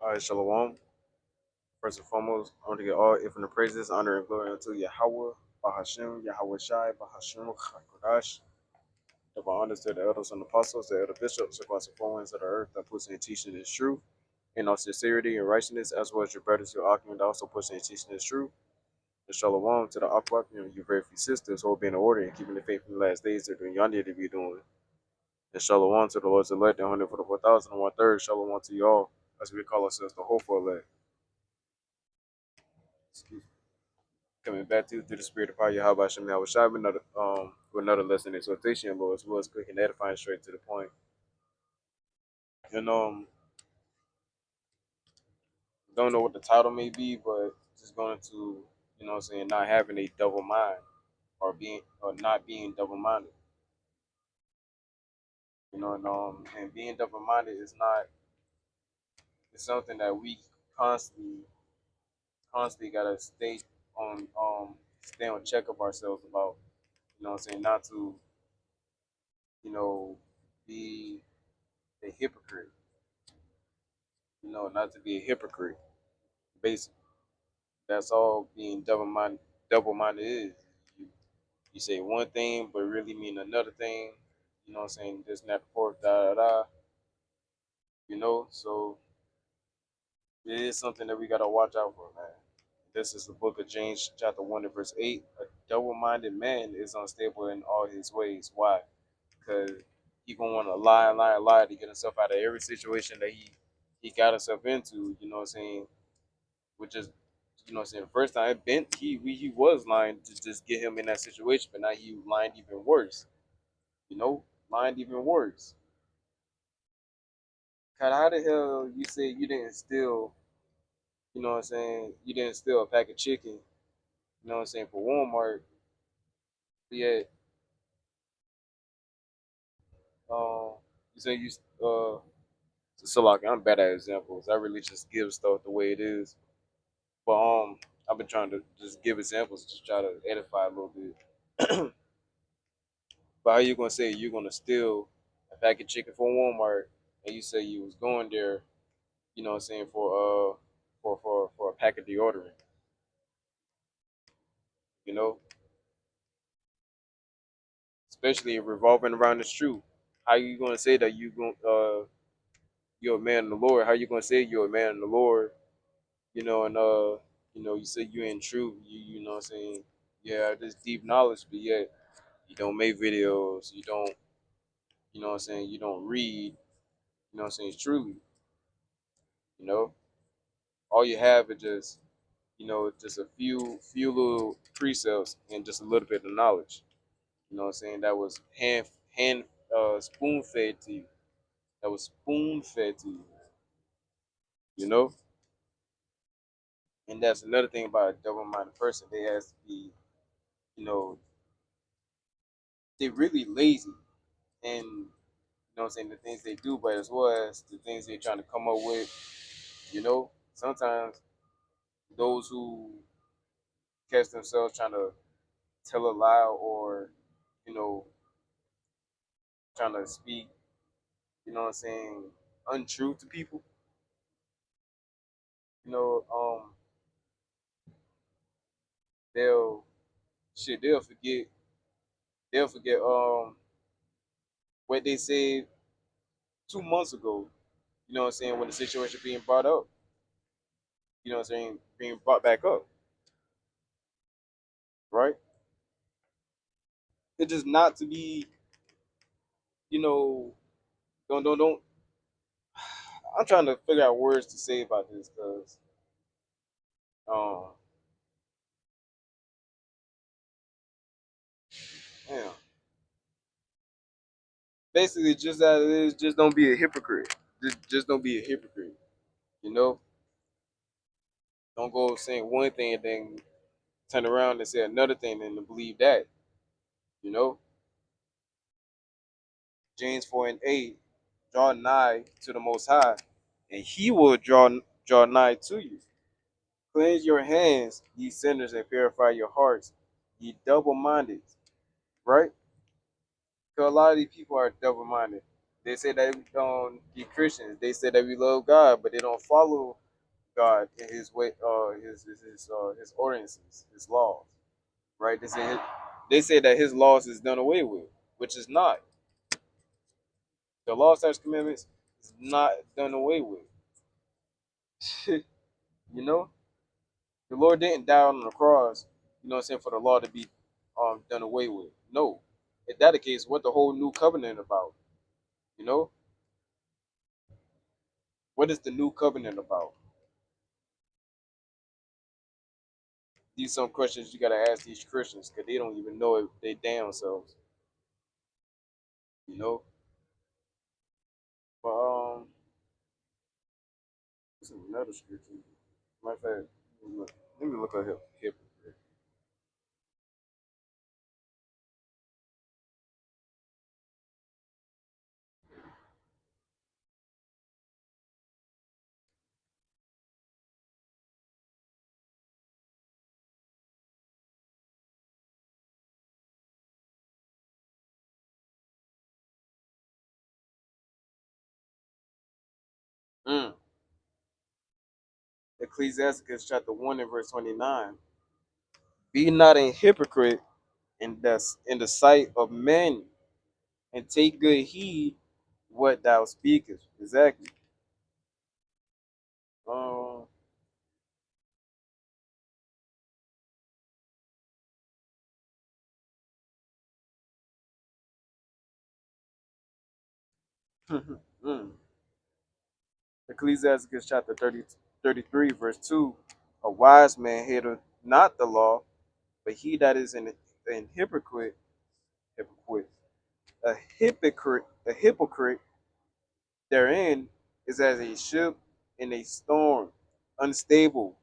All right, Shalom. First and foremost, I want to get all infinite praises, honor, and glory unto Yahweh, Bahashem, Yahweh Shai, Bahashem, Chakodash. Double honors to the elders and apostles, the elder bishops across the four winds of the earth that puts in teaching is true, in all sincerity and righteousness, as well as your brothers, your argument that also puts in teaching is true. And Shalom to the Akwak, your very few sisters, who will be in order and keeping the faith in the last days they're doing yonder to be doing. And Shalom to the Lord's elect, and 144,001 Shalom to you all, as we call ourselves the hopeful elect. Excuse me. Coming back to you through the spirit of power, Yahweh Shem Yahweh Shai, with another lesson exhortation, Lord, as well as quick and edifying, straight to the point. And don't know what the title may be, but just going to, not having a double mind or not being double minded. And being double minded is not it's something that we constantly gotta stay on check of ourselves about, not to, be a hypocrite, not to be a hypocrite. Basically, that's all being double minded is. You, you say one thing but really mean another thing. This and that, the fourth, da da da. So it is something that we gotta watch out for, man. This is the book of James, chapter 1 and verse 8. A double-minded man is unstable in all his ways. Why? Because he gonna want to lie to get himself out of every situation that he got himself into. Which is, the first time he was lying to just get him in that situation, but now he lying even worse. Lying even worse. God, how the hell you say you didn't steal? You didn't steal a pack of chicken. For Walmart. But yet, you say you so like I'm bad at examples. I really just give stuff the way it is. But I've been trying to just give examples to try to edify a little bit. But how you gonna say you're gonna steal a pack of chicken from Walmart and you say you was going there, for a pack of deodorant, you know? Especially revolving around the truth. How you gonna say that you're a man in the Lord? How you gonna say you're a man in the Lord? And you say you're in truth, you know what I'm saying, yeah, this deep knowledge, but yet you don't make videos, you don't, you don't read, truly, you know, all you have is just a few little precepts and just a little bit of knowledge, that was hand spoon fed to you, that was spoon fed to you, you know. And that's another thing about a double-minded person. They has to be, you know, they really lazy, and the things they do, but as well as the things they're trying to come up with, sometimes those who catch themselves trying to tell a lie or, you know, trying to speak, untrue to people, you know, um, they'll they'll forget what they said 2 months ago, when the situation being brought up, being brought back up, right? It's just not to be, you know, don't I'm trying to figure out words to say about this because, um, yeah, basically just that it is. Just don't be a hypocrite. Just don't be a hypocrite. You know, don't go saying one thing and then turn around and say another thing and believe that. You know, James 4:8, draw nigh to the Most High, and He will draw nigh to you. Cleanse your hands, ye sinners, and purify your hearts, ye double-minded. Right? Because a lot of these people are double-minded. They say that we don't be Christians. They say that we love God, but they don't follow God in His way, His ordinances, His laws. Right? They say that His laws is done away with, which is not. The law, statutes, commandments is not done away with. you know, the Lord didn't die on the cross. You know what I'm saying, for the law to be done away with. No, if that the case, what the whole new covenant about? You know, what is the new covenant about? These some questions you gotta ask these Christians because they don't even know it they damn selves. You know, but this is another scripture. Matter of fact, let me look at hypocrite. Mm. Ecclesiasticus chapter 1 and verse 29. Be not a hypocrite in the sight of men, and take good heed what thou speakest. Exactly. Um, mm. Ecclesiasticus chapter 33 verse 2. A wise man hateth not the law, but he that is an hypocrite, a hypocrite therein is as a ship in a storm, unstable,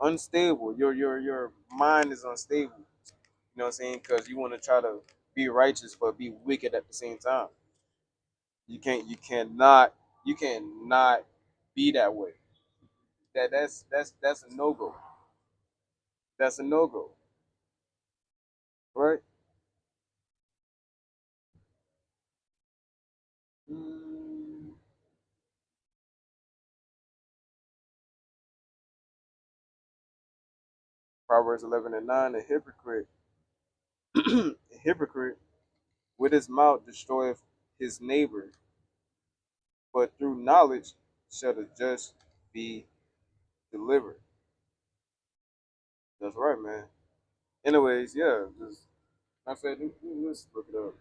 unstable. Your mind is unstable. You know what I'm saying? Because you want to try to be righteous but be wicked at the same time. You cannot be that way. That's a no go. That's a no go, right? Mm, Proverbs 11:9. A hypocrite with his mouth destroyeth his neighbor, but through knowledge shall the just be delivered. That's right, man. Anyways, yeah, just I said let's look it up.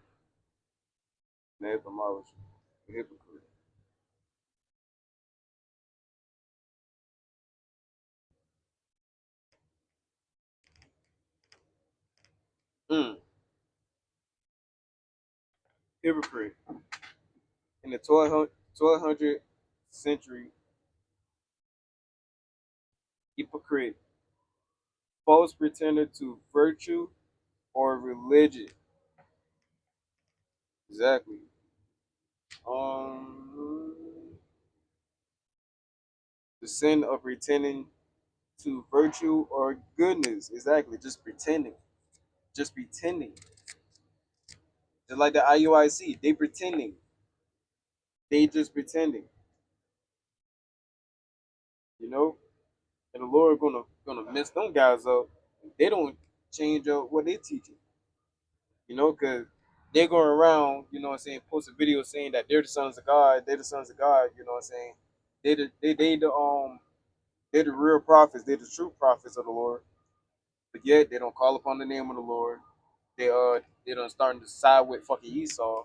Etymology, hypocrite. Mm, hypocrite. In the 1200 century, hypocrite, false pretender to virtue or religion. Exactly. Um, the sin of pretending to virtue or goodness. Exactly. Just pretending. Just pretending. Just like the IUIC, they pretending. They just pretending. You know, and the Lord gonna mess them guys up. They don't change up what they teaching. You know, because they're going around, you know what I'm saying, posting videos saying that they're the sons of God, they're the sons of God, you know what I'm saying? They're the real prophets, they're the true prophets of the Lord. But yet they don't call upon the name of the Lord. They don't starting to side with fucking Esau.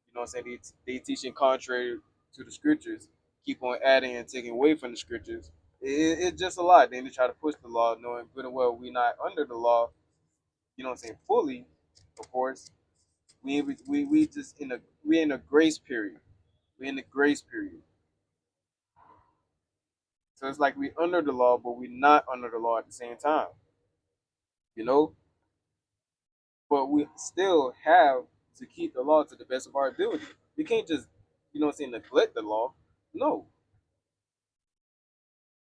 You know what I'm saying? They teaching contrary to the scriptures, keep on adding and taking away from the scriptures. It's just a lot. Then they try to push the law, knowing good and well we not under the law, you know what I'm saying, fully, of course. We just we're in a grace period. We're in the grace period. So it's like we under the law, but we're not under the law at the same time. You know? But we still have to keep the law to the best of our ability. We can't just, you know what I'm saying, neglect the law. No.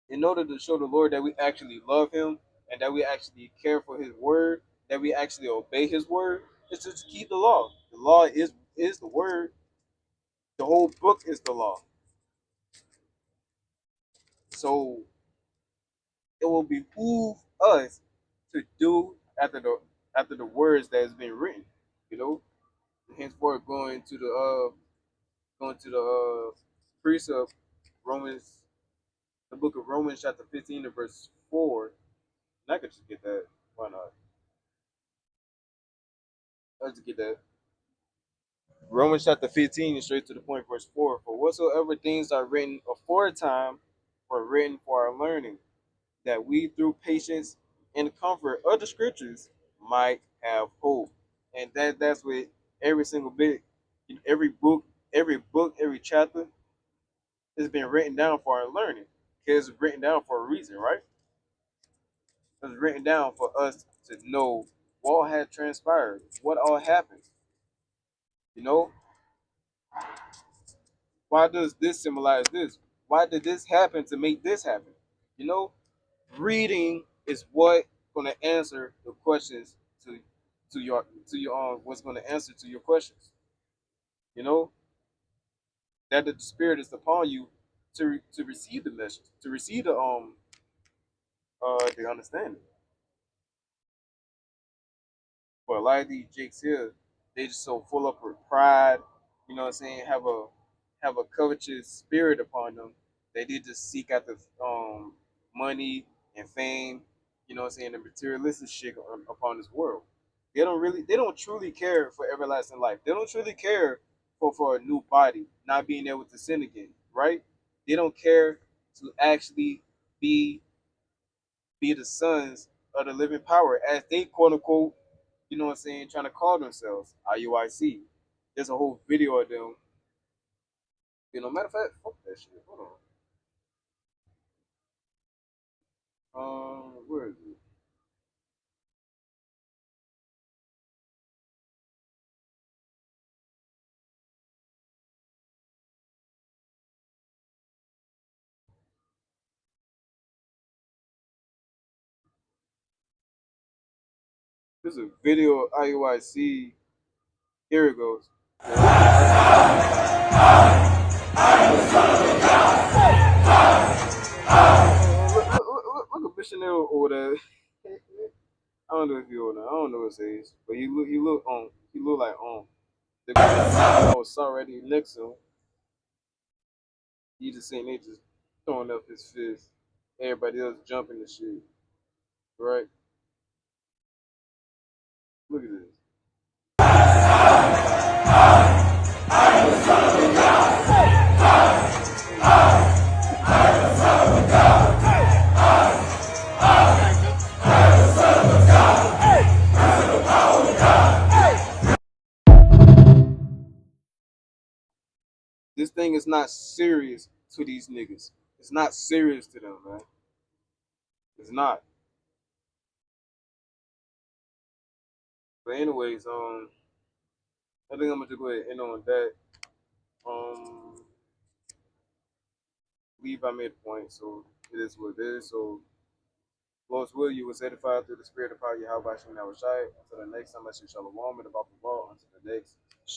In order to show the Lord that we actually love him and that we actually care for his word, that we actually obey his word, it's just to keep the law. The law is the word. The whole book is the law. So it will behoove us to do after the words that has been written. You know, henceforth going to the precept Romans, the book of Romans chapter 15 and verse 4. And I could just get that. Why not? Let's get that. Romans chapter 15 and straight to the point, verse 4. For whatsoever things are written aforetime were written for our learning, that we through patience and comfort of the scriptures might have hope. And that's what every single bit, every book, every chapter has been written down for our learning. It's written down for a reason, right? It's written down for us to know what all had transpired, what all happened. You know, why does this symbolize this? Why did this happen to make this happen? You know, reading is what gonna answer the questions to your what's gonna answer to your questions. You know, that the spirit is upon you to receive the message, to receive the understanding. But a lot of these jakes here, they just so full up with pride, you know what I'm saying, have a covetous spirit upon them. They did just seek after money and fame, you know what I'm saying, the materialistic shit upon this world. They don't truly care for everlasting life. They don't truly care for a new body, not being able to sin again, right? They don't care to actually be be the sons of the living power as they quote unquote, you know what I'm saying, trying to call themselves IUIC. There's a whole video of them. You know, matter of fact, fuck that shit. Hold on. Where is it? There's a video of IUIC. Here it goes. Look at missionary over there. I don't know if you know. I don't know his age, but he look like the guy that was already next to him. He just saying they just throwing up his fist. Everybody else jumping the shit. Right? Look at this. This thing is not serious to these niggas. It's not serious to them, man. It's not. But anyways, I think I'm gonna just go ahead and end on that. Um, leave I made a point, so it is what it is. So, Lord's will, you was edified through the spirit of power, Yahweh Shem Yahweh Shai. Until the next time, I shall shalom and about the law. Until the next.